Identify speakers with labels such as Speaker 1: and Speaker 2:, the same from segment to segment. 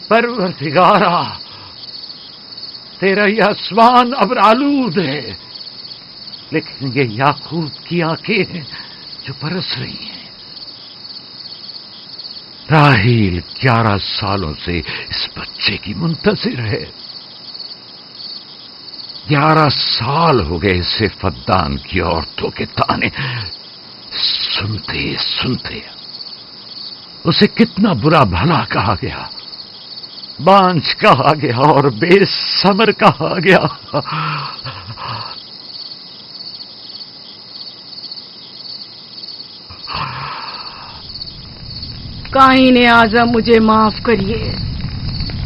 Speaker 1: پروردگارا، تیرا یہ آسمان ابر آلود ہے، لیکن یہ یعقوب کی آنکھیں ہیں جو برس رہی ہیں۔ راحیل 11 سالوں سے اس بچے کی منتظر ہے۔ 11 سال ہو گئے اسے فدان کی عورتوں کے تانے سنتے سنتے۔ اسے کتنا برا بھلا کہا گیا، بانجھ کہا گیا اور بے ثمر کہا گیا۔
Speaker 2: قائن اعظم مجھے معاف کریے،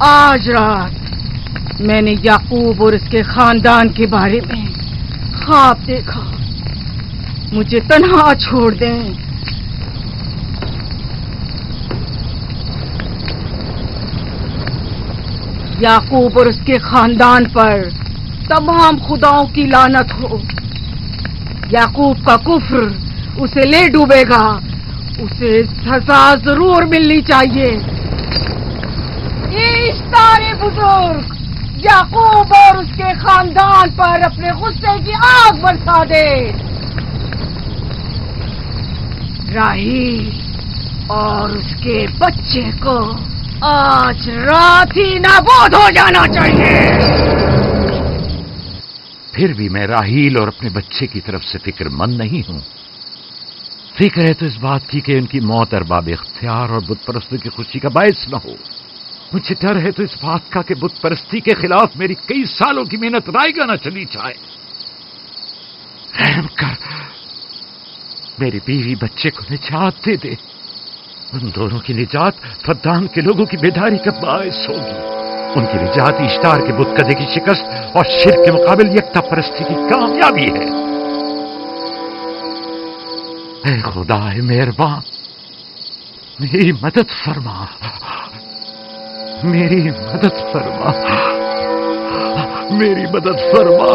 Speaker 2: آج رات میں نے یعقوب اور اس کے خاندان کے بارے میں خواب دیکھا، مجھے تنہا چھوڑ دیں۔ یعقوب اور اس کے خاندان پر تمام خداؤں کی لعنت ہو۔ یعقوب کا کفر اسے لے ڈوبے گا، اسے سزا ضرور ملنی چاہیے۔ اشتار بزرگ یعقوب اور اس کے خاندان پر اپنے غصے کی آگ برسا دے۔ راحیل اور اس کے بچے کو آج رات ہی نابود ہو جانا چاہیے۔
Speaker 1: پھر بھی میں راحیل اور اپنے بچے کی طرف سے فکر مند نہیں ہوں۔ فکر ہے تو اس بات کی کہ ان کی موت ارباب اختیار اور بت پرستوں کی خوشی کا باعث نہ ہو۔ مجھے ڈر ہے تو اس بات کا کہ بت پرستی کے خلاف میری کئی سالوں کی محنت رائے گا نہ چلی جائے۔ رحم کر، میری بیوی بچے کو نجات دے دے۔ ان دونوں کی نجات فدان کے لوگوں کی بیداری کا باعث ہوگی۔ ان کی نجات اشتار کے بت کدے کی شکست اور شرک کے مقابل یکتا پرستی کی کامیابی ہے۔ اے خدا مہربان، میری مدد فرما، میری مدد فرما، میری مدد فرما۔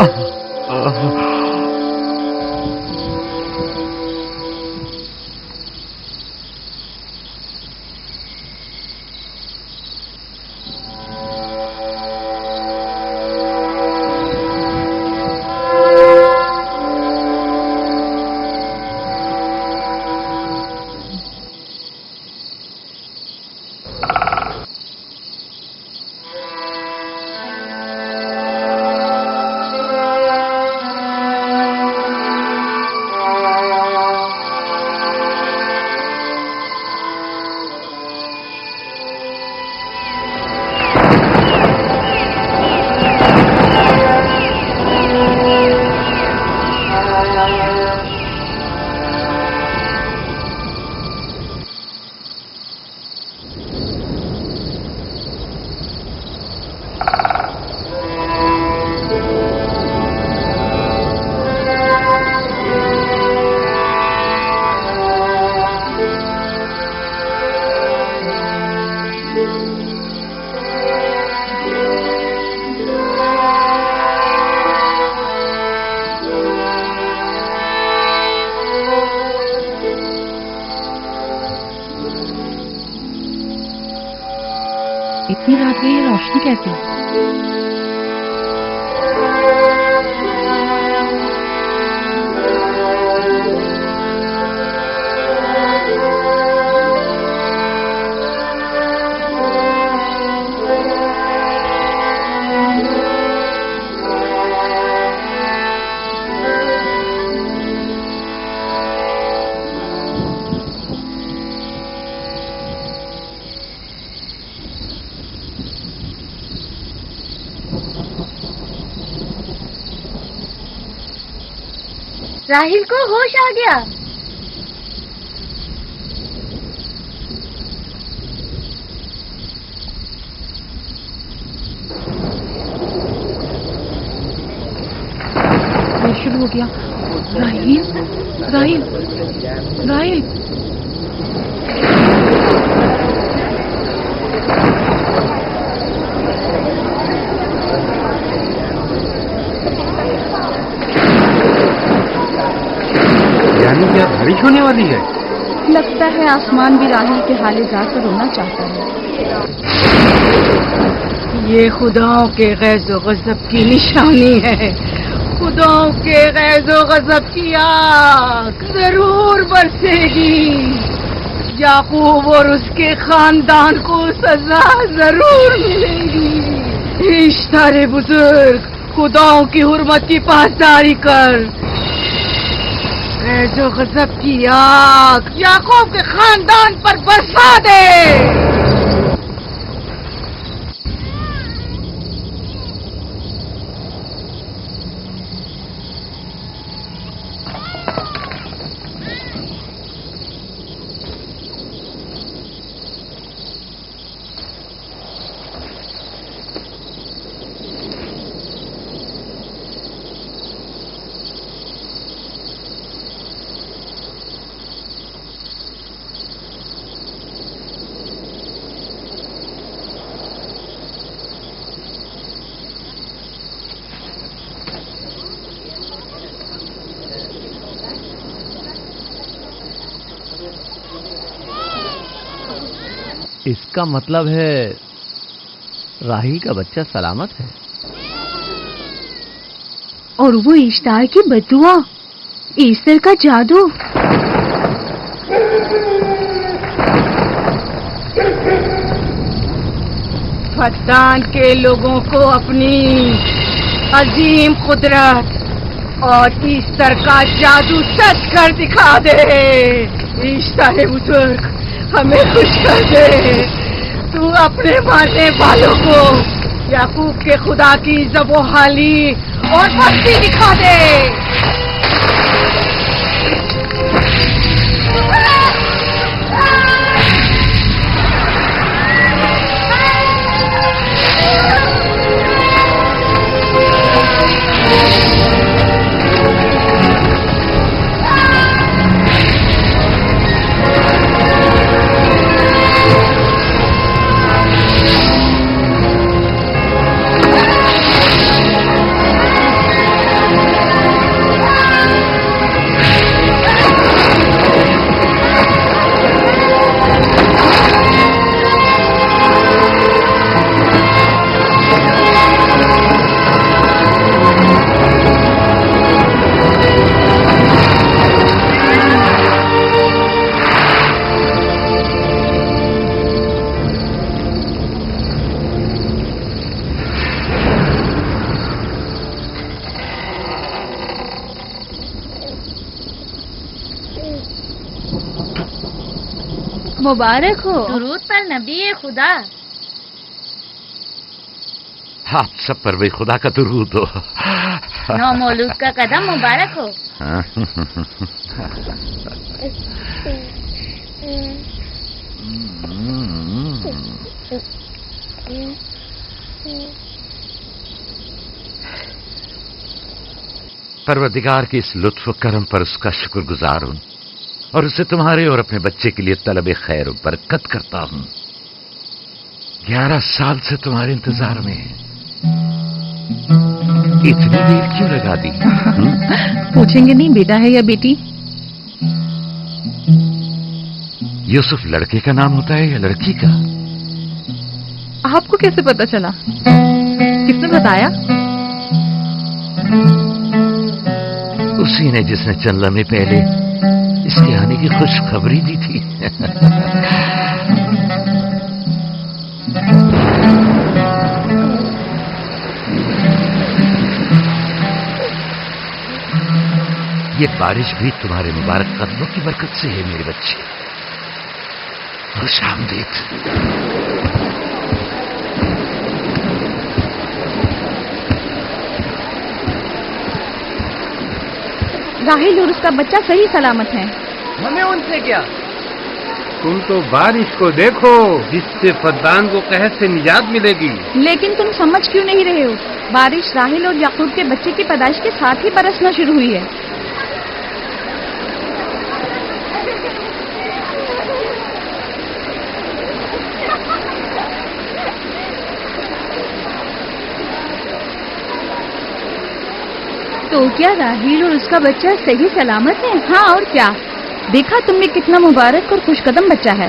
Speaker 3: اتنی رات میں یہ روشنی کیسی؟
Speaker 4: راحیل کو ہوش آ گیا۔
Speaker 3: یہ شروع ہو گیا۔ راحیل راحیل راحیل
Speaker 5: یعنی کیا بارش ہونے والی ہے؟
Speaker 3: लगता है आसमान भी राहिल के हाल जार पर रोना चाहता है।
Speaker 2: ये खुदाओं के गैज़ो गज़ब की निशानी है। खुदाओं के गैज़ो गज़ब की आग जरूर बरसेगी। याकूब और उसके खानदान को सजा जरूर मिलेगी। इश्तारे बुजुर्ग, खुदाओं की हुर्मत की पासदारी कर। गैज़ो गज़ब की आग याकूब के खानदान पर बरसा दे।
Speaker 4: इसका मतलब है राहिल का बच्चा सलामत है।
Speaker 3: और वो इश्तार की बदुआ, ईस्टर का जादू।
Speaker 2: फत्तान के लोगों को अपनी अजीम कुदरत और ईस्टर का जादू सच कर दिखा दे। ईस्टर बुजुर्ग, हमें खुश कर दे। तू अपने मारने वालों को याकूब के खुदा की ज़बोहाली और भक्ति दिखा दे।
Speaker 3: मुबारक हो। दुरूद पर नबी खुदा।
Speaker 1: आप सब पर भी खुदा का दुरूद हो।
Speaker 3: नौ मौलूद का कदम मुबारक हो।
Speaker 1: परवरदिगार की इस लुत्फ करम पर उसका शुक्रगुजार हूं और उसे तुम्हारे और अपने बच्चे के लिए तलब खैर और बरकत करता हूं। 11 साल से तुम्हारे इंतजार में इतनी देर क्यों लगा दी?
Speaker 3: पूछेंगे नहीं बेटा है या बेटी?
Speaker 1: यूसुफ लड़के का नाम होता है या लड़की का?
Speaker 3: आपको कैसे पता चला? किसने बताया?
Speaker 1: उसी ने जिसने चंद लम्हे पहले इसके आने की खुशखबरी दी थी। ये बारिश भी तुम्हारे मुबारक कदमों की बरकत से है मेरे बच्चे। खुश आमदीद।
Speaker 3: राहिल और उसका बच्चा सही सलामत है।
Speaker 4: हमें उनसे क्या? तुम तो बारिश को देखो जिससे फद्दान को कहर से निजात मिलेगी।
Speaker 3: लेकिन तुम समझ क्यों नहीं रहे हो? बारिश राहिल और याकूब के बच्चे की पैदाइश के साथ ही बरसना शुरू हुई है। तो क्या राहिल और उसका बच्चा सही सलामत है? हाँ और क्या। دیکھا تم نے کتنا مبارک اور خوش قدم بچہ ہے.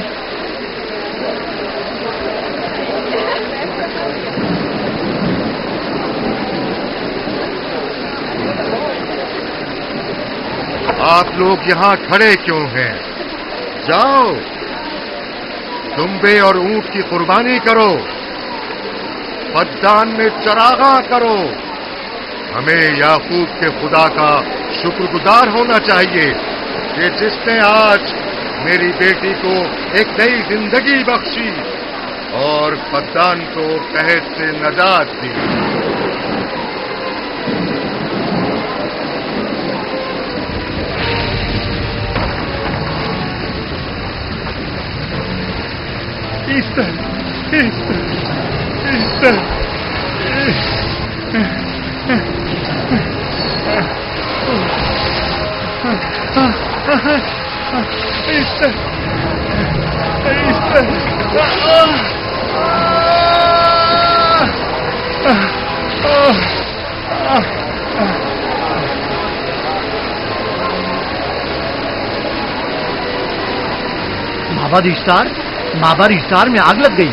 Speaker 1: آپ لوگ یہاں کھڑے کیوں ہیں؟ جاؤ دمبے اور اونٹ کی قربانی کرو، پدان میں چراغاں کرو. ہمیں یعقوب کے خدا کا شکر گزار ہونا چاہیے کہ جس نے آج میری بیٹی کو ایک نئی زندگی بخشی اور پدان کو قحط سے نجات دی.
Speaker 5: مابر اشتار میں آگ لگ گئی.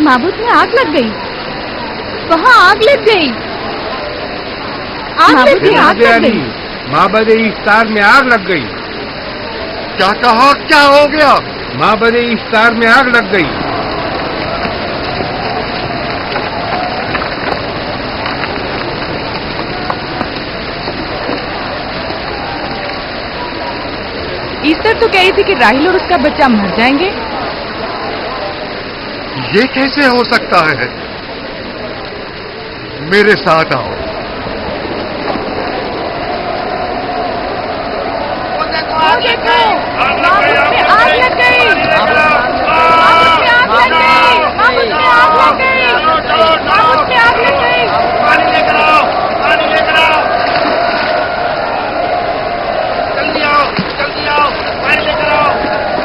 Speaker 3: معبود میں آگ لگ گئی. وہاں آگ لگ گئی. آگ لگ گئی. آگ لگ گئی.
Speaker 4: معبد اشتار میں آگ لگ گئی.
Speaker 1: کیا کہا؟ کیا ہو گیا؟
Speaker 4: معبد اشتار میں آگ لگ گئی.
Speaker 2: ایسٹر تو کہہ رہی تھی کہ راہیل اور اس کا بچہ مر جائیں گے.
Speaker 1: یہ کیسے ہو سکتا ہے؟ میرے ساتھ آؤ.
Speaker 2: آگ لگ گئی. آگ لگ گئی. آگ لگ گئی. آگ لگ گئی.
Speaker 1: پانی لے کر آؤ. پانی لے کر آؤ. جلدی آؤ. جلدی آؤ. پانی لے کر آؤ.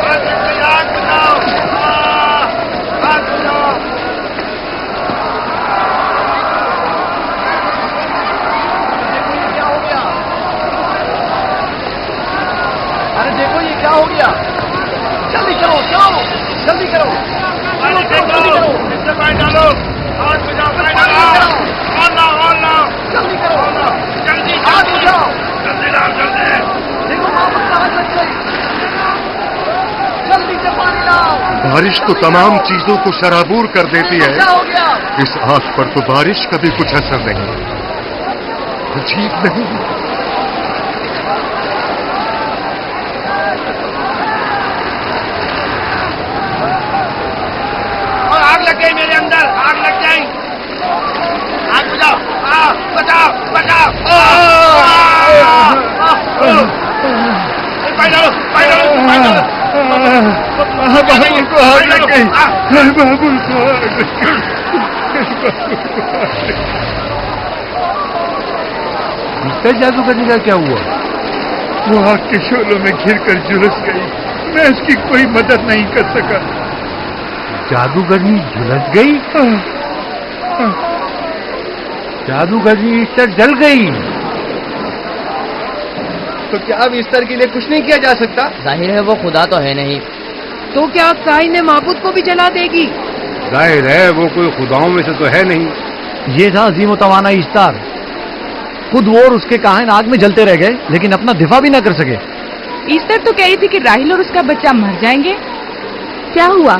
Speaker 1: آگ لگ گئی. آگ بجھاؤ. آگ بجھاؤ.
Speaker 5: دیکھو یہ کیا ہو گیا. جلدی کرو جاؤ. جلدی کرو.
Speaker 1: جلدی کرو. اس سے پانی ڈالو. آگ بجھاؤ. پانی ڈالو. اور لاؤ. اور لاؤ.
Speaker 5: جلدی کرو.
Speaker 1: جلدی
Speaker 5: آگ بجھاؤ.
Speaker 1: جلدی لاؤ. جلدی.
Speaker 5: دیکھو معبود میں آگ لگ گئی. جلدی سے پانی لاؤ.
Speaker 1: بارش تو تمام چیزوں کو شرابور کر دیتی ہے.
Speaker 5: کیا ہو گیا؟
Speaker 1: اس آگ پر تو بارش کا بھی کچھ اثر نہیں. عجیب نہیں؟
Speaker 4: اور آگ لگ گئی میرے اندر. آگ لگ گئی. آگ بجھاؤ. بچاؤ. بچاؤ. پانی ڈالو. پانی ڈالو. پانی ڈالو.
Speaker 1: بابو کو آگ لگ گئی. بابو کو آگ لگ گئی.
Speaker 4: جادوگرنی کا کیا ہوا؟
Speaker 6: وہ آگ کے شعلوں میں گھر کر جھلس گئی. میں اس کی کوئی مدد نہیں کر سکا.
Speaker 4: جادوگرنی جھلس گئی. جادوگرنی ایسٹر جل گئی.
Speaker 5: تو کیا اب ایسٹر کے لیے کچھ نہیں کیا جا سکتا؟
Speaker 7: ظاہر ہے وہ خدا تو ہے نہیں.
Speaker 2: تو کیا کائی نے معبود کو بھی جلا دے گی؟
Speaker 4: ظاہر ہے وہ کوئی خداؤں میں سے تو ہے نہیں.
Speaker 5: یہ تھا عظیم و توانا ایسٹار. خود وہ اور اس کے کاہن آگ میں جلتے رہ گئے لیکن اپنا دفاع بھی نہ کر سکے.
Speaker 2: ایسٹر تو کہہ رہی تھی کہ راہیل اور اس کا بچہ مر جائیں گے.
Speaker 3: کیا ہوا؟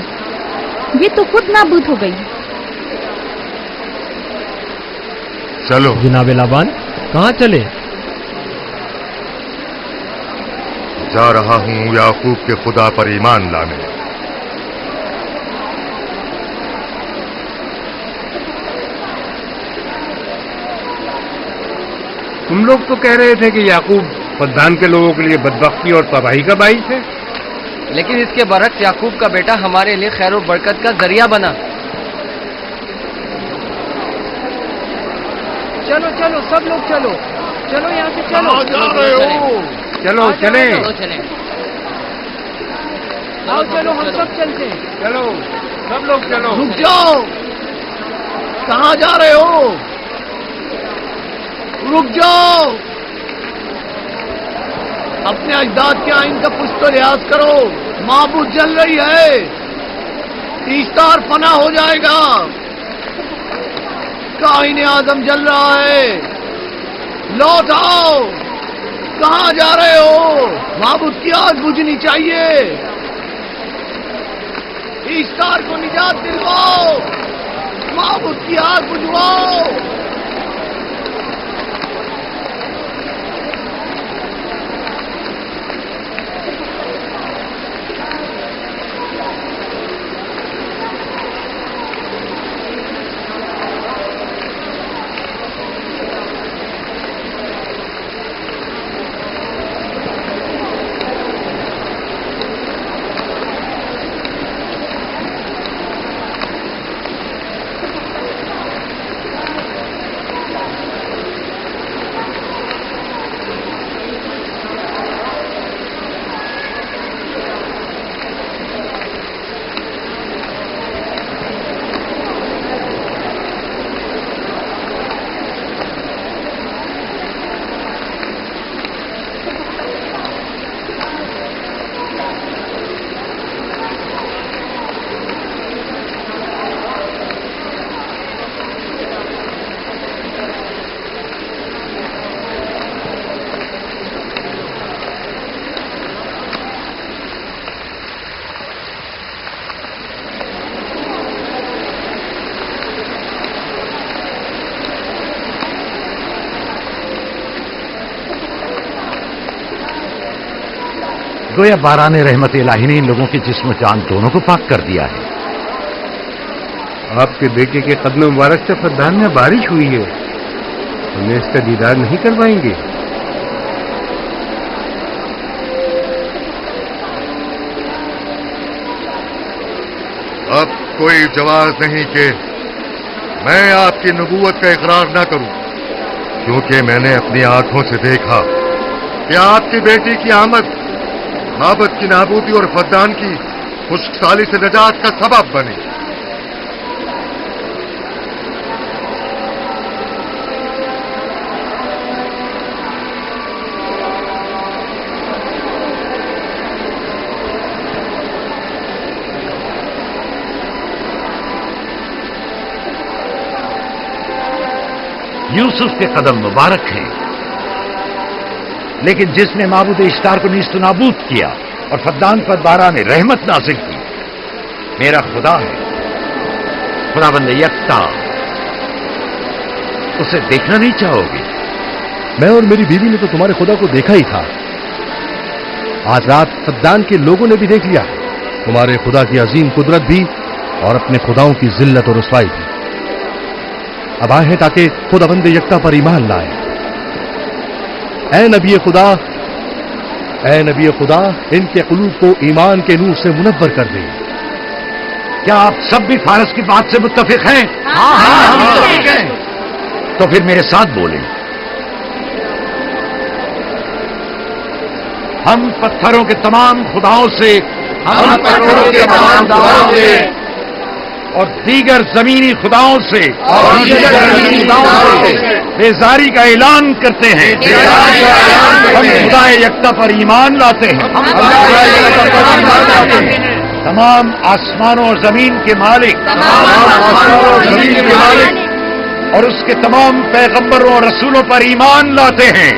Speaker 3: یہ تو خود نابود ہو گئی.
Speaker 1: چلو
Speaker 5: جناب لابان کہاں چلے؟
Speaker 1: جا رہا ہوں یعقوب کے خدا پر ایمان لانے.
Speaker 4: تم لوگ تو کہہ رہے تھے کہ یعقوب پدان کے لوگوں کے لیے بدبختی اور تباہی کا باعث ہے.
Speaker 7: لیکن اس کے برعکس یعقوب کا بیٹا ہمارے لیے خیر و برکت کا ذریعہ بنا.
Speaker 2: چلو چلو سب لوگ چلو. چلو یہاں سے چلو.
Speaker 4: چلو چلیں.
Speaker 7: چلو چلیں.
Speaker 2: آؤ چلو ہم سب چلتے ہیں.
Speaker 4: چلو سب لوگ چلو.
Speaker 5: رک جاؤ. کہاں جا رہے ہو؟ رک جاؤ. اپنے اجداد کے آئین کا کچھ تو ریاض کرو. معبود جل رہی ہے, ایستار فنا ہو جائے گا. کائن اعظم جل رہا ہے, لوٹ آؤ. کہاں جا رہے ہو؟ معبود کی آگ بجھنی چاہیے. ایستار کو نجات دلواؤ, معبود کی آگ بجھواؤ.
Speaker 1: گویا باران رحمت الہی نے ان لوگوں کے جسم و جان دونوں کو پاک کر دیا ہے.
Speaker 4: آپ کے بیٹے کے قدم مبارک سے فردان میں بارش ہوئی ہے. ہمیں اس کا دیدار نہیں کروائیں گے؟
Speaker 6: اب کوئی جواز نہیں کہ میں آپ کی نبوت کا اقرار نہ کروں، کیونکہ میں نے اپنی آنکھوں سے دیکھا کہ آپ کی بیٹی کی آمد معبد کی نابودی اور فدان کی خشک سالی سے نجات کا سبب بنی.
Speaker 1: یوسف کے قدم مبارک ہیں، لیکن جس نے معبود اشتار کو نیست و نابود کیا اور فدان پر باران رحمت نازل کی، میرا خدا ہے، خداوند یکتا. اسے دیکھنا نہیں چاہو گے؟
Speaker 8: میں اور میری بیوی نے تو تمہارے خدا کو دیکھا ہی تھا. آج رات فدان کے لوگوں نے بھی دیکھ لیا تمہارے خدا کی عظیم قدرت بھی اور اپنے خداؤں کی ذلت اور رسوائی بھی. اب آئے ہیں تاکہ خداوند یکتا پر ایمان لائے. اے نبی خدا ان کے قلوب کو ایمان کے نور سے منور کر دے.
Speaker 1: کیا آپ سب بھی فارس کی بات سے متفق ہیں؟ ہم متفق ہیں. تو پھر میرے ساتھ بولیں. ہم پتھروں کے تمام خداؤں سے اور دیگر زمینی خداؤں سے بیزاری کا اعلان کرتے ہیں. ہم خدا یکتا پر ایمان لاتے ہیں. تمام آسمانوں اور زمین کے مالک اور اس کے تمام پیغمبروں اور رسولوں پر ایمان لاتے ہیں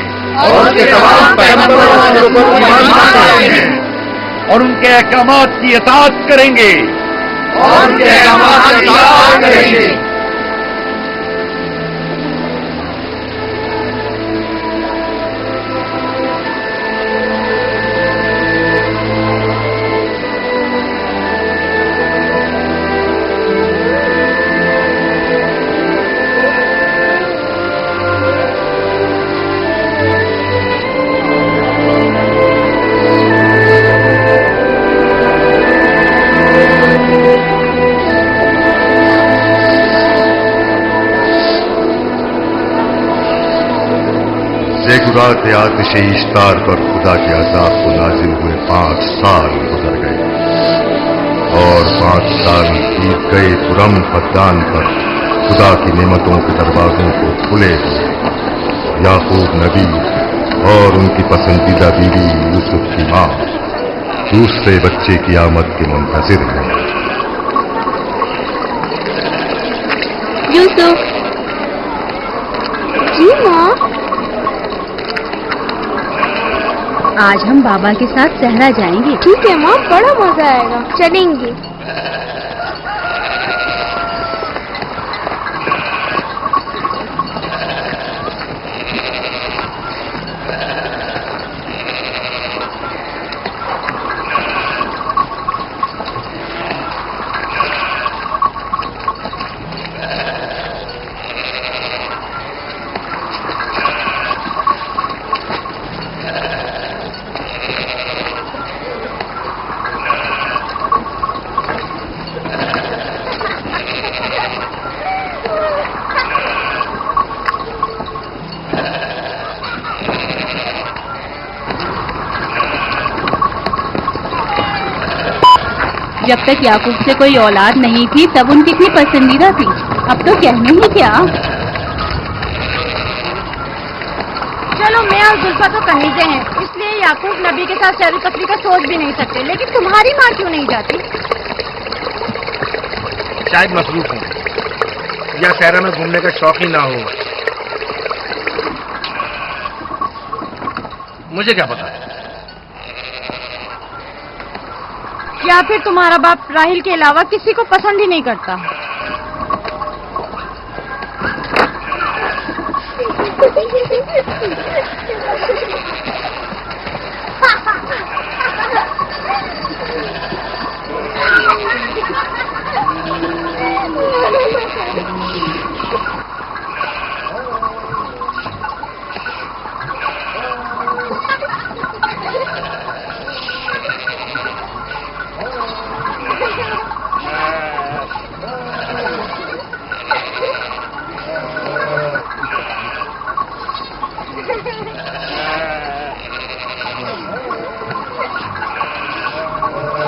Speaker 1: اور ان کے احکامات کی اطاعت کریں گے.
Speaker 6: زیگورات آتش اشتار پر خدا کے عذاب کو نازل ہوئے 5 سال گزر گئے اور 5 سال بیت گئے پرم فدان پر خدا کی نعمتوں کے دروازوں کو کھلے ہوئے. یعقوب نبی और उनकी पसंदीदा बीवी यूसुफ की मां दूसरे बच्चे की आमद के मुंतजिर हैं।
Speaker 3: यूसुफ। जी माँ। आज हम बाबा के साथ सहरा जाएंगे। ठीक है माँ, बड़ा मजा आएगा, चलेंगे। जब तक याकूब से कोई औलाद नहीं थी तब उनकी इतनी पसंदीदा थी, अब तो कहने ही क्या। चलो मैं और जुल्फा तो कनीजे हैं, इसलिए याकूब नबी के साथ सैर तफरी का सोच भी नहीं सकते, लेकिन तुम्हारी माँ क्यों नहीं जाती?
Speaker 8: शायद मसरूफ हूँ या सहरा में घूमने का शौक ही ना हो, मुझे क्या पता है।
Speaker 3: या फिर तुम्हारा बाप राहिल के अलावा किसी को पसंद ही नहीं करता।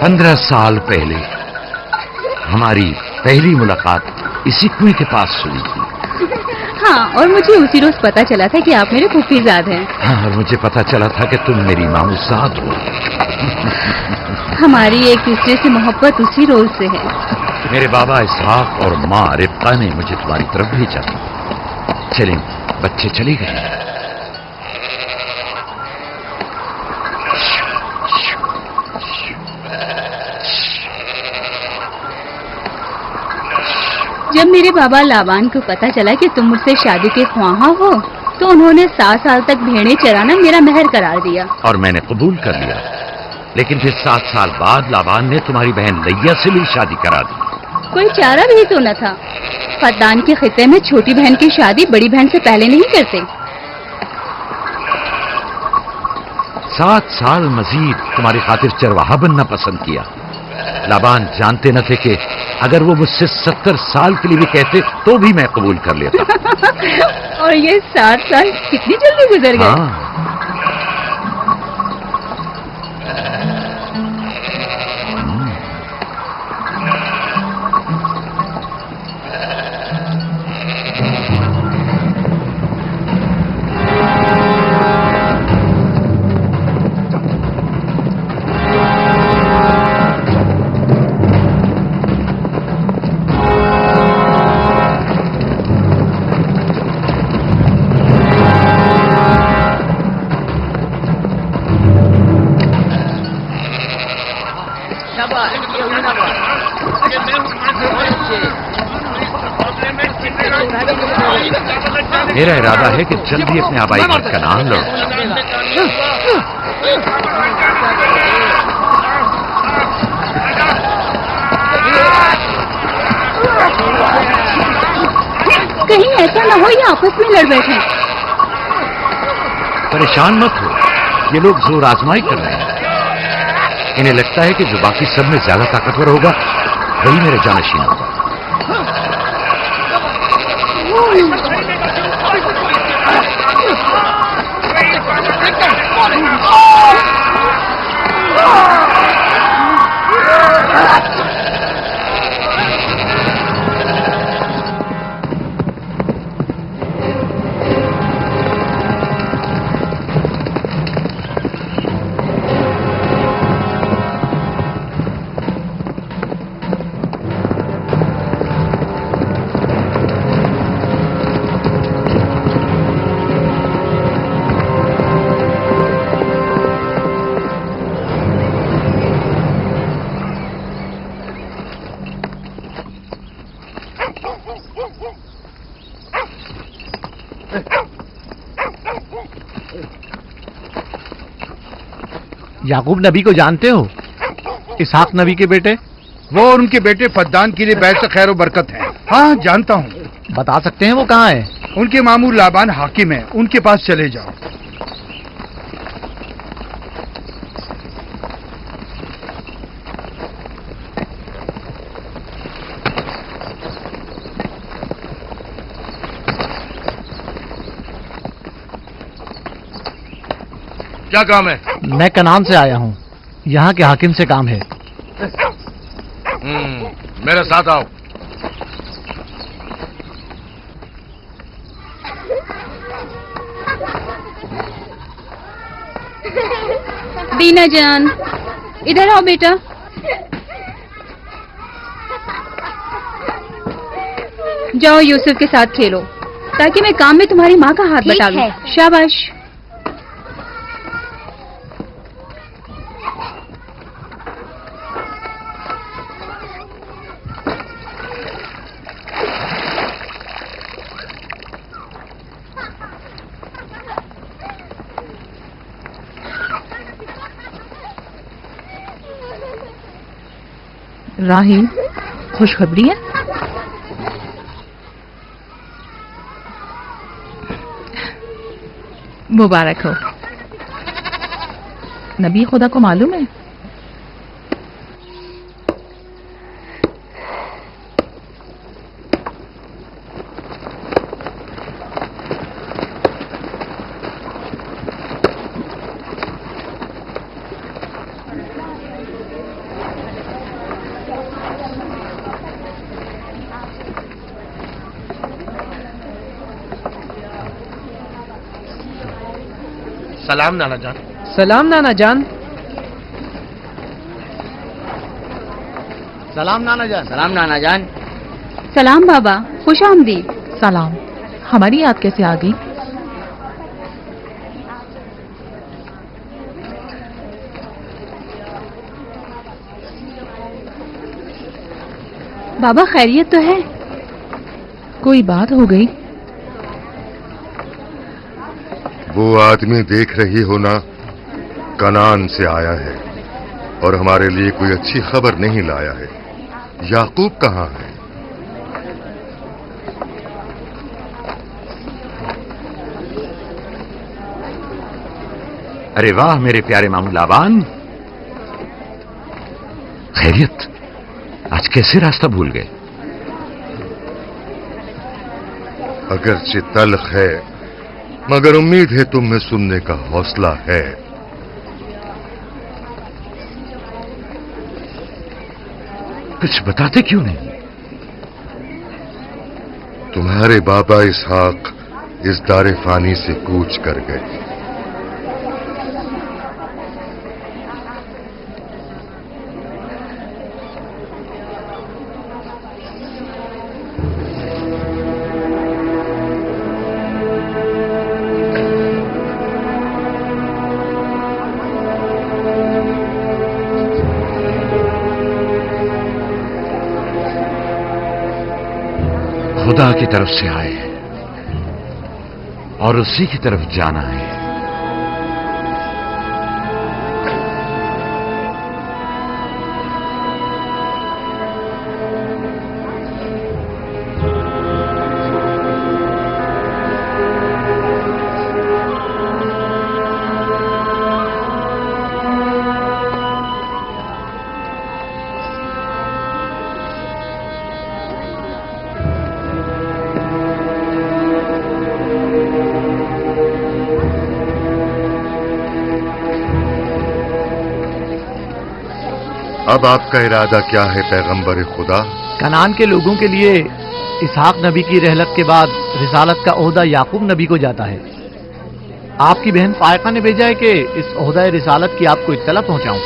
Speaker 1: पंद्रह साल पहले हमारी पहली मुलाकात इसी कुएं के पास हुई थी।
Speaker 3: हाँ, और मुझे उसी रोज पता चला था कि आप मेरे फूफीजाद हैं।
Speaker 1: हाँ, और मुझे पता चला था कि तुम मेरी मामूजाद हो।
Speaker 3: हमारी एक दूसरे से मोहब्बत उसी रोज से है।
Speaker 1: मेरे बाबा इसहाक और माँ रिब्का ने मुझे तुम्हारी तरफ भेजा था। चलें, बच्चे चले गए।
Speaker 3: जब मेरे बाबा लाबान को पता चला कि तुम मुझसे शादी के ख्वाहां हो, तो उन्होंने 7 साल तक भेड़ें चराना मेरा मेहर करार दिया।
Speaker 1: और मैंने कबूल कर लिया, लेकिन फिर 7 साल बाद लाबान ने तुम्हारी बहन लैया से भी शादी करा दी।
Speaker 3: कोई चारा भी तो न था। फद्दान के खिते में छोटी बहन की शादी बड़ी बहन से पहले नहीं करते।
Speaker 1: 7 साल मजीद तुम्हारी खातिर चरवाहा बनना पसंद किया। लाबान जानते न थे कि अगर वो मुझसे 70 साल के लिए भी कहते तो भी मैं कबूल कर लेता।
Speaker 3: और ये 7 साल कितनी जल्दी गुजर गए।
Speaker 1: हाँ। मेरा इरादा है कि जल्दी अपने आबाई घर का नाम लो।
Speaker 3: कहीं ऐसा न हो ये आपस में लड़ बैठे।
Speaker 1: परेशान मत हो, ये लोग जोर आजमाई कर रहे हैं। इन्हें लगता है कि जो बाकी सब में ज्यादा ताकतवर होगा वही मेरे जानशीन होगा।
Speaker 5: याकूब नबी को जानते हो? इसहाक नबी के बेटे?
Speaker 9: वो और उनके बेटे फद्दान के लिए बैस खैर बरकत है। हाँ जानता हूँ।
Speaker 5: बता सकते हैं वो कहाँ है?
Speaker 9: उनके मामू लाबान हाकिम है, उनके पास चले जाओ।
Speaker 6: क्या काम है?
Speaker 5: मैं कनान से आया हूँ, यहाँ के हाकिम से काम है।
Speaker 6: मेरे साथ आओ।
Speaker 3: दीना जान, इधर आओ बेटा। जाओ यूसुफ के साथ खेलो, ताकि मैं काम में तुम्हारी माँ का हाथ बटा लूं। शाबाश।
Speaker 2: राहील, खुशखबरी है? मुबारक हो। नबी खुदा को मालूम है?
Speaker 5: सलाम नाना जान।
Speaker 7: सलाम नाना जान।
Speaker 5: सलाम नाना जान।
Speaker 7: सलाम नाना जान।
Speaker 3: सलाम बाबा, खुश आमदीद।
Speaker 2: सलाम। हमारी याद कैसे आ गई?
Speaker 3: बाबा खैरियत तो है?
Speaker 2: कोई बात हो गई?
Speaker 6: वो आदमी देख रही हो ना, कनान से आया है और हमारे लिए कोई अच्छी खबर नहीं लाया है। याकूब कहाँ है?
Speaker 1: अरे वाह मेरे प्यारे मामू लाबान, खैरियत? आज कैसे रास्ता भूल गए?
Speaker 6: अगरचे तल्ख है, मगर उम्मीद है तुम में सुनने का हौसला है।
Speaker 1: कुछ बताते क्यों नहीं?
Speaker 6: तुम्हारे बाबा इसहाक इस दारे फानी से कूच कर गए।
Speaker 1: खुदा की तरफ से आए और उसी की तरफ जाना है।
Speaker 6: अब आपका इरादा क्या है पैगंबर खुदा?
Speaker 5: कनान के लोगों के लिए इसहाक नबी की रहलत के बाद रिसालत का ओहदा याकूब नबी को जाता है। आपकी बहन फायका ने भेजा है कि इस ओहदा रिसालत की आपको इत्तला पहुंचाऊं।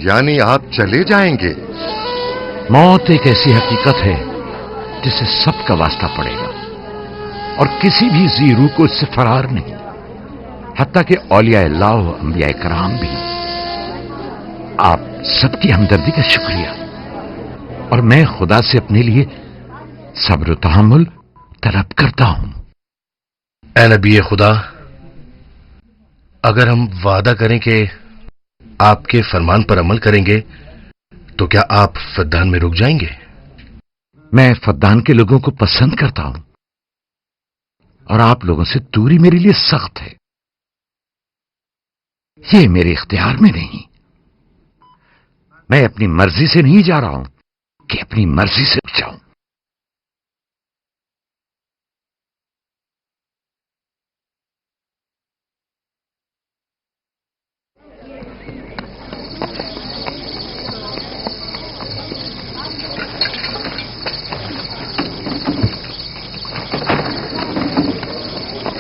Speaker 6: यानी आप चले जाएंगे?
Speaker 1: मौत एक ऐसी हकीकत है जिसे सबका वास्ता पड़ेगा और किसी भी जी रूह को इससे फरार नहीं, हत्ता कि औलिया अल्लाह व अंबिया कराम भी। आप सबकी हमदर्दी का शुक्रिया, और मैं खुदा से अपने लिए सब्र तहम्मुल तलब करता हूं।
Speaker 8: ए नबी खुदा, अगर हम वादा करें कि आपके फरमान पर अमल करेंगे तो क्या आप फद्दान में रुक जाएंगे?
Speaker 1: मैं फद्दान के लोगों को पसंद करता हूं और आप लोगों से दूरी मेरे लिए सख्त है। ये मेरे इख्तियार में नहीं। मैं अपनी मर्जी से नहीं जा रहा हूं कि अपनी मर्जी से रुक जाऊं।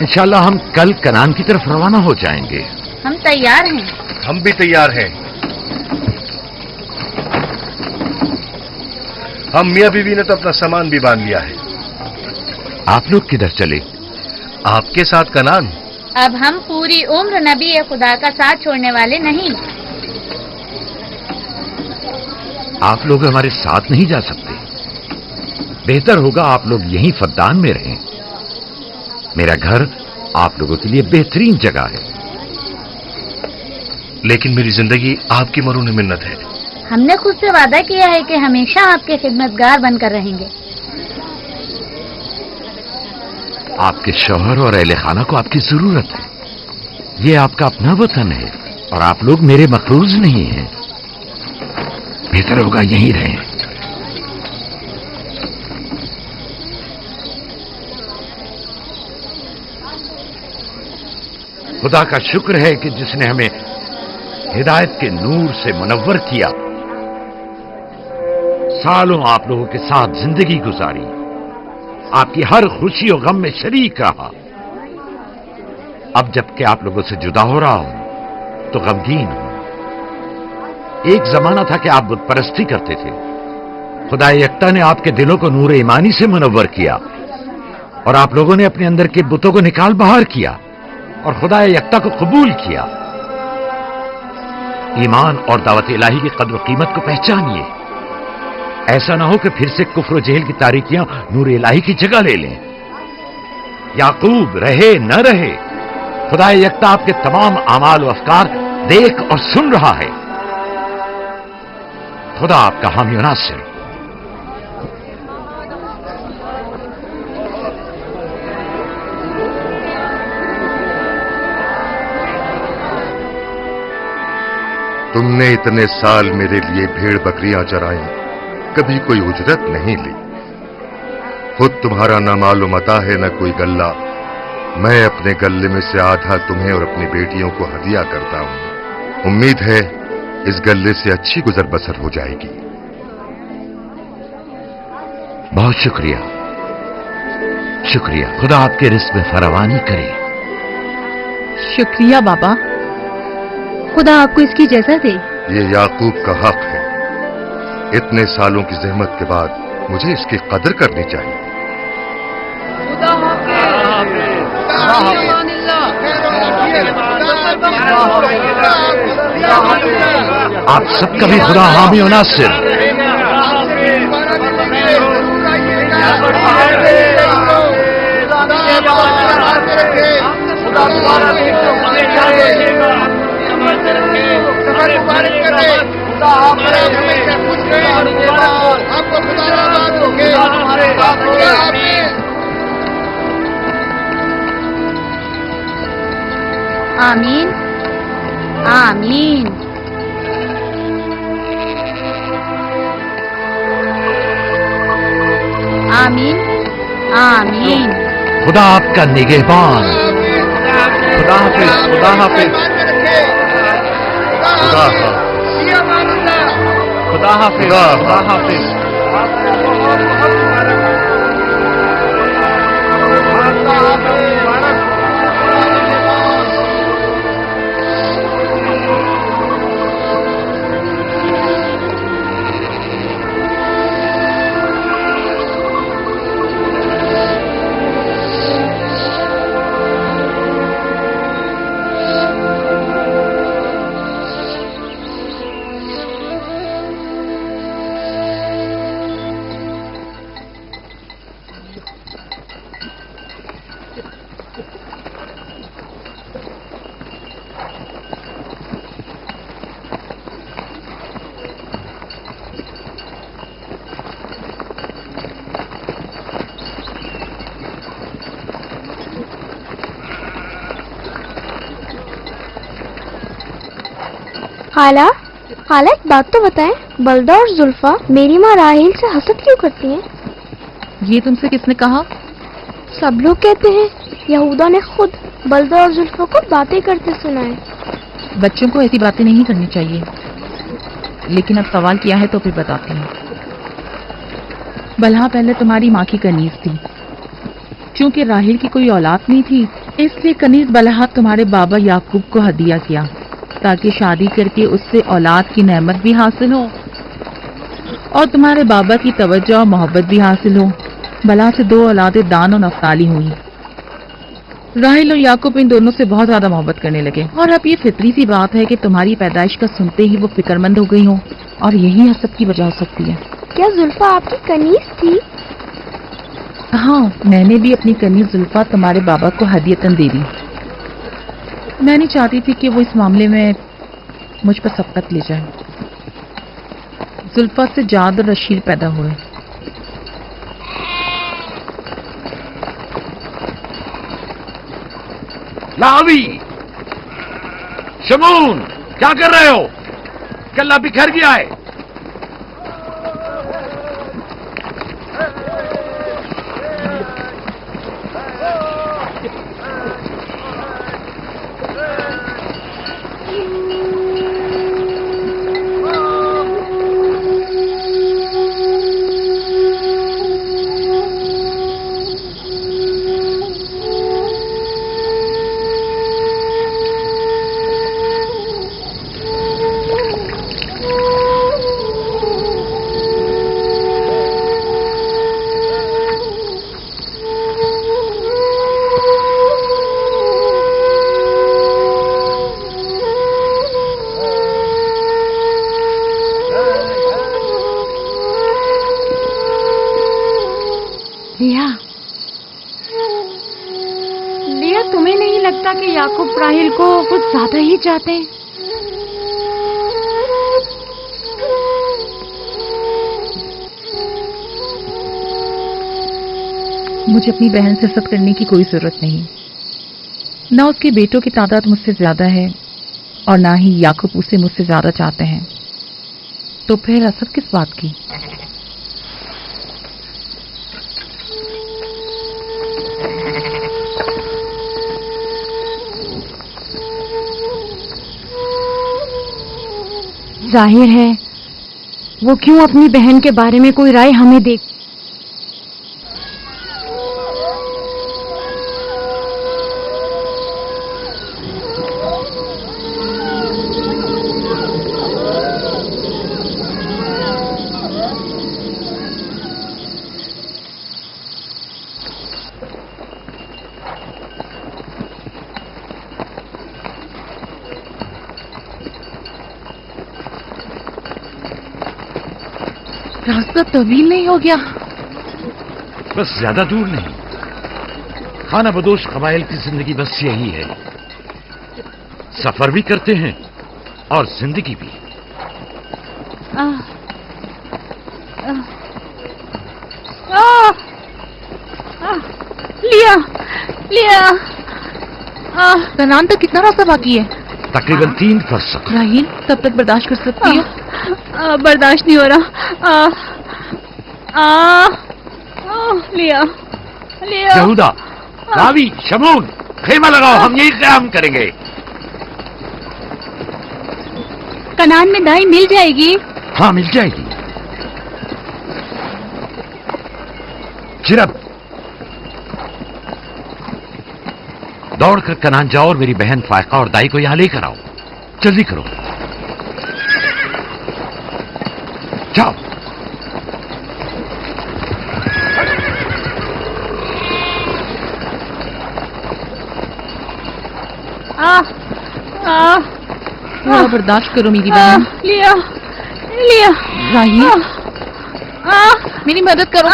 Speaker 1: इंशाल्लाह हम कल कनान की तरफ रवाना हो जाएंगे।
Speaker 3: हम तैयार हैं।
Speaker 8: हम भी तैयार हैं। हम मियां बीवी ने तो अपना सामान भी बांध लिया है।
Speaker 1: आप लोग किधर चले?
Speaker 8: आपके साथ कनान।
Speaker 3: अब हम पूरी उम्र नबी खुदा का साथ छोड़ने वाले नहीं।
Speaker 1: आप लोग हमारे साथ नहीं जा सकते। बेहतर होगा आप लोग यहीं फद्दान में रहें। मेरा घर आप लोगों के लिए बेहतरीन जगह है।
Speaker 8: लेकिन मेरी जिंदगी आपकी मरून मिन्नत है।
Speaker 3: हमने खुद से वादा किया है कि हमेशा आपके खिदमतगार बनकर रहेंगे।
Speaker 1: आपके शौहर और अहले खाना को आपकी जरूरत है। ये आपका अपना वतन है और आप लोग मेरे मखरूज नहीं हैं। बेहतर होगा यहीं रहें। खुदा का शुक्र है कि जिसने हमें हिदायत के नूर से मुनव्वर किया। सालों आप लोगों के साथ जिंदगी गुजारी, आपकी हर खुशी और गम में शरीक रहा। अब जबकि आप लोगों से जुदा हो रहा हूं तो गमगीन हूं। एक जमाना था कि आप बुत परस्ती करते थे। खुदा यकता ने आपके दिलों को नूर ईमानी से मुनव्वर किया और आप लोगों ने अपने अंदर के बुतों को निकाल बाहर किया और खुदा यकता को कबूल किया। ईमान और दावत इलाही की कद्र कीमत को पहचानिए। ऐसा ना हो कि फिर से कुफ्र और जेल की तारीकियां नूर इलाही की जगह ले लें। याकूब रहे न रहे, खुदा यकता आपके तमाम आमाल और अफकार देख और सुन रहा है। खुदा आपका हामी और नासिर।
Speaker 6: तुमने इतने साल मेरे लिए भेड़ बकरियां चराई, कभी कोई उजरत नहीं ली। खुद तुम्हारा ना मालूम अता है न कोई गल्ला। मैं अपने गल्ले में से आधा तुम्हें और अपनी बेटियों को हदिया करता हूं। उम्मीद है इस गल्ले से अच्छी गुजर बसर हो जाएगी।
Speaker 1: बहुत शुक्रिया, शुक्रिया। खुदा आपके रिस्क में फरावानी करे।
Speaker 2: शुक्रिया बाबा, खुदा आपको इसकी जज़ा दे।
Speaker 6: ये याकूब का हक है। इतने सालों की जहमत के बाद मुझे इसकी कदर करनी चाहिए।
Speaker 1: आप सबका भी खुदा हामी और नासिर।
Speaker 3: आमीन आमीन। आमीन आमीन।
Speaker 1: खुदा आपका निगहबान। खुदा हाफिज, खुदा हाफिज,
Speaker 6: खुदा हाफिज,
Speaker 5: खुदा हाफिज, खुदा हाफिज।
Speaker 10: खाला खाला एक बात तो बताएं, बलदा और जुल्फा मेरी माँ राहील से हसद क्यों करती हैं?
Speaker 11: ये तुमसे किसने कहा?
Speaker 10: सब लोग कहते हैं, यहूदा ने खुद बलदा और जुल्फा को बातें करते सुना है।
Speaker 11: बच्चों को ऐसी बातें नहीं करनी चाहिए, लेकिन अब सवाल किया है तो फिर बताती हूँ। बलहा पहले तुम्हारी माँ की कनीज थी। चूंकि राहील की कोई औलाद नहीं थी, इसलिए कनीज बलहा तुम्हारे बाबा याकूब को हदिया किया, ताकि शादी करके उससे औलाद की नेमत भी हासिल हो और तुम्हारे बाबा की तवज्जो और मोहब्बत भी हासिल हो। बलहा से 2 औलादें दान और नफ्ताली हुई। राहील और याकूब इन दोनों से बहुत ज्यादा मोहब्बत करने लगे, और अब ये फितरी सी बात है कि तुम्हारी पैदाइश का सुनते ही वो फिक्रमंद हो गई हो, और यही हसद की वजह हो सकती है।
Speaker 10: क्या जुल्फा आपकी कनीज थी?
Speaker 11: हाँ, मैंने भी अपनी कनीज जुल्फा तुम्हारे बाबा को हदियतन दे दी। मैं नहीं चाहती थी कि वो इस मामले में मुझ पर सबकत ले जाए। जुल्फा से जाद और रशीद पैदा हुए।
Speaker 1: लावी, शमून, क्या कर रहे हो? कल्ला बिखर गया है।
Speaker 3: लिया, तुम्हें नहीं लगता कि याकूब राहील को कुछ ज्यादा ही चाहते हैं?
Speaker 11: मुझे अपनी बहन से हसद करने की कोई जरूरत नहीं। ना उसके बेटों की तादाद मुझसे ज्यादा है और ना ही याकूब उसे मुझसे ज्यादा चाहते हैं, तो फिर हसद किस बात की?
Speaker 3: जाहिर है वो क्यों अपनी बहन के बारे में कोई राय हमें दे।
Speaker 11: रास्ता तवील नहीं हो गया?
Speaker 1: बस ज्यादा दूर नहीं। खाना बदोश कबाइल की जिंदगी बस यही है, सफर भी करते हैं और जिंदगी भी।
Speaker 3: लिया लिया।
Speaker 11: कनान तक कितना रास्ता बाकी है?
Speaker 1: तकरीबन 3 फरसख।
Speaker 11: राहील, तब तक बर्दाश्त कर सकती हो?
Speaker 3: बर्दाश्त नहीं हो रहा। लिया लिया।
Speaker 1: यहूदा, रावी, शमून, खेमा लगाओ, हम यही क़याम करेंगे।
Speaker 3: कनान में दाई मिल जाएगी?
Speaker 1: हाँ, मिल जाएगी। जिरब, दौड़ कर कनान जाओ और मेरी बहन फायका और दाई को यहां लेकर आओ। जल्दी करो, जाओ।
Speaker 11: थोड़ा बर्दाश्त करो मेरी बहन।
Speaker 3: लिया लिया।
Speaker 11: राहील, मेरी मदद करो।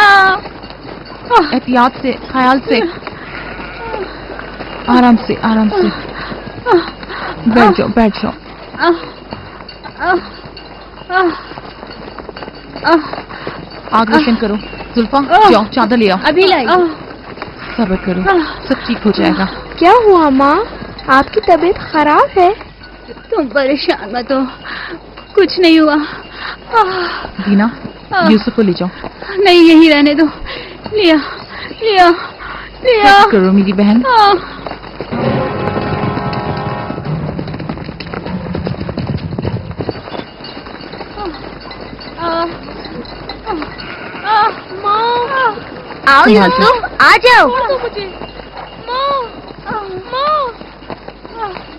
Speaker 11: एहतियात से, ख्याल से, आराम से, आराम से। बैठ जाओ, बैठ जाओ। आग रोशन करो। जुल्फा, जाओ चादर ले आओ।
Speaker 3: अभी लाई।
Speaker 11: सब्र करो, सब ठीक हो जाएगा।
Speaker 10: क्या हुआ माँ? आपकी तबीयत खराब है?
Speaker 3: तुम परेशान मत हो, कुछ नहीं हुआ।
Speaker 11: दीना, यूसुफ को ले जाओ।
Speaker 3: नहीं, यही रहने दो। लिया लिया लिया।
Speaker 11: क्या करो मेरी बहन?
Speaker 10: आओ यूसुफ, आ जाओ।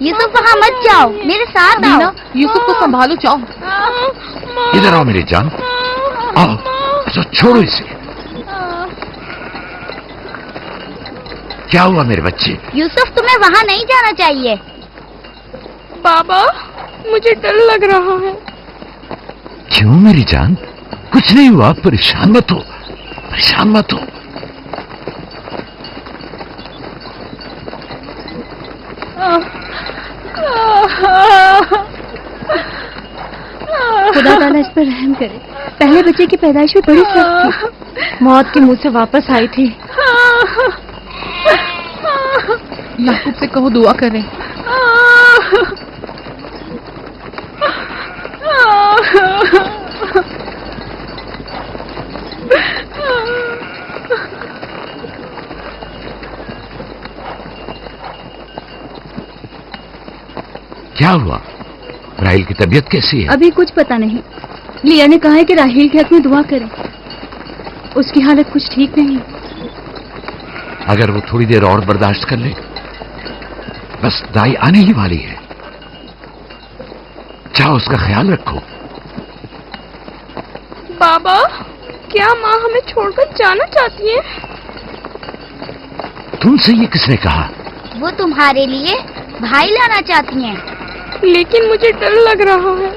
Speaker 10: यूसुफ वहाँ मत जाओ, मेरे साथ आओ।
Speaker 11: दीना, यूसुफ को संभालो, जाओ।
Speaker 1: इधर आओ मेरी जान, आओ। अच्छा छोड़ो इसे। क्या हुआ मेरे बच्चे?
Speaker 10: यूसुफ, तुम्हें वहाँ नहीं जाना चाहिए।
Speaker 2: बाबा, मुझे डर लग रहा है।
Speaker 1: क्यों मेरी जान? कुछ नहीं हुआ, परेशान मत हो, परेशान मत हो।
Speaker 3: खुदा ताला इस पर रहम करे। पहले बच्चे की पैदाइश भी बड़ी सख्त थी, मौत के मुंह से वापस आई थी।
Speaker 11: याकूब से कहो दुआ करें।
Speaker 1: क्या हुआ? राहिल की तबीयत कैसी है?
Speaker 3: अभी कुछ पता नहीं। लिया ने कहा है कि राहील के हक में दुआ करें। उसकी हालत कुछ ठीक नहीं।
Speaker 1: अगर वो थोड़ी देर और बर्दाश्त कर ले, बस दाई आने ही वाली है। जाओ, उसका ख्याल रखो।
Speaker 2: बाबा, क्या माँ हमें छोड़कर जाना चाहती है?
Speaker 1: तुमसे ये किसने कहा?
Speaker 10: वो तुम्हारे लिए भाई लाना चाहती हैं।
Speaker 2: लेकिन मुझे डर लग रहा है।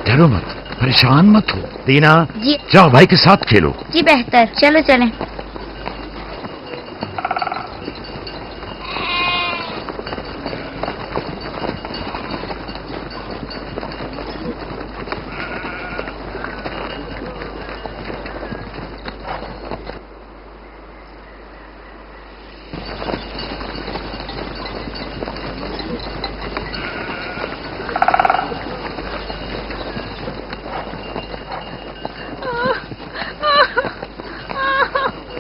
Speaker 1: डरो मत, परेशान मत हो। दीना,
Speaker 10: जी
Speaker 1: जाओ भाई के साथ खेलो।
Speaker 10: जी बेहतर, चलो चलें।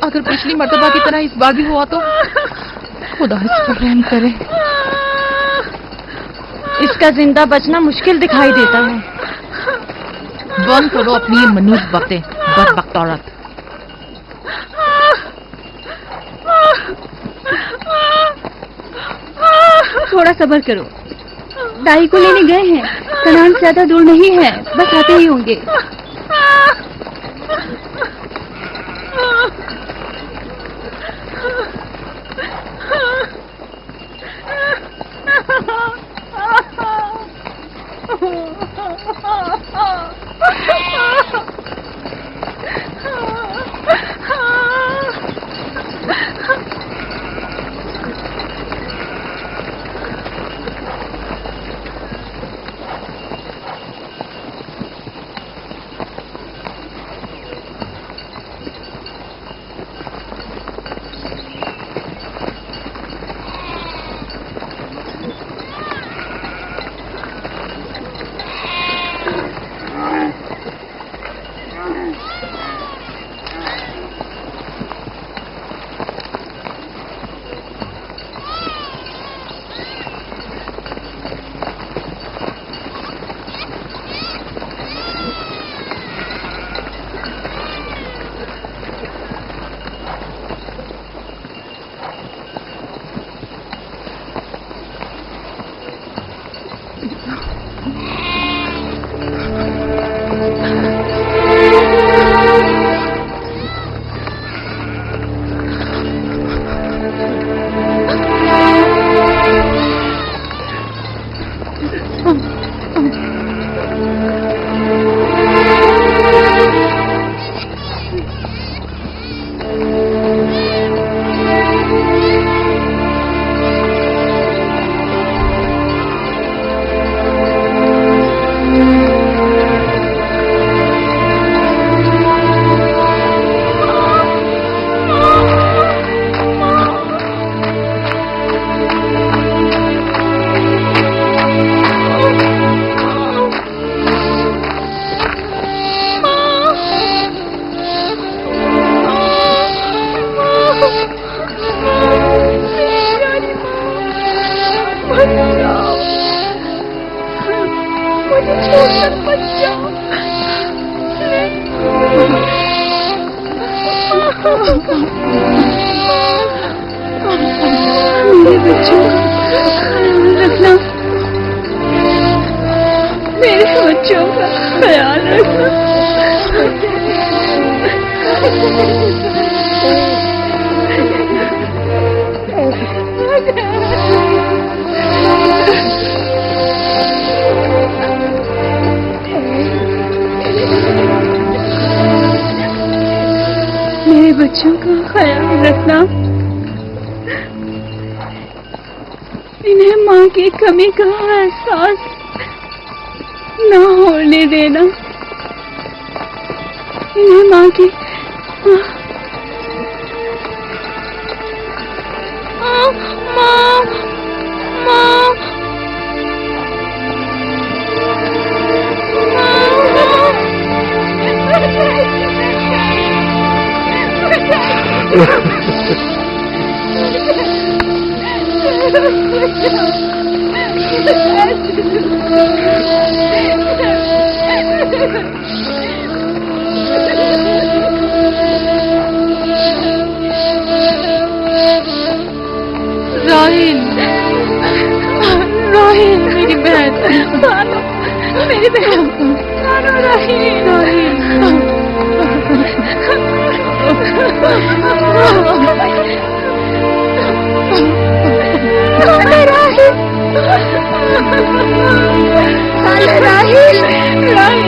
Speaker 11: अगर पिछली मर्तबा की तरह इस बार भी हुआ तो खुदा इस पर रहम करे।
Speaker 3: इसका जिंदा बचना मुश्किल दिखाई देता है।
Speaker 11: बंद करो अपनी ये मनूस बातें, बदबख्त औरत।
Speaker 3: थोड़ा सब्र करो, दाई को लेने गए हैं। कनान ज्यादा दूर नहीं है, बस आते ही होंगे।
Speaker 10: मेरे बच्चों रखना, मेरे बच्चों का ख्याल रखना। मेरे बच्चों का ख्याल रखना, इन्हें माँ की कमी का एहसास न होने देना, इन्हें माँ की
Speaker 11: राहिल, राहिल मेरी बहन,
Speaker 10: मेरी बहन, राहिल, राहिल, राहिल, राहिल,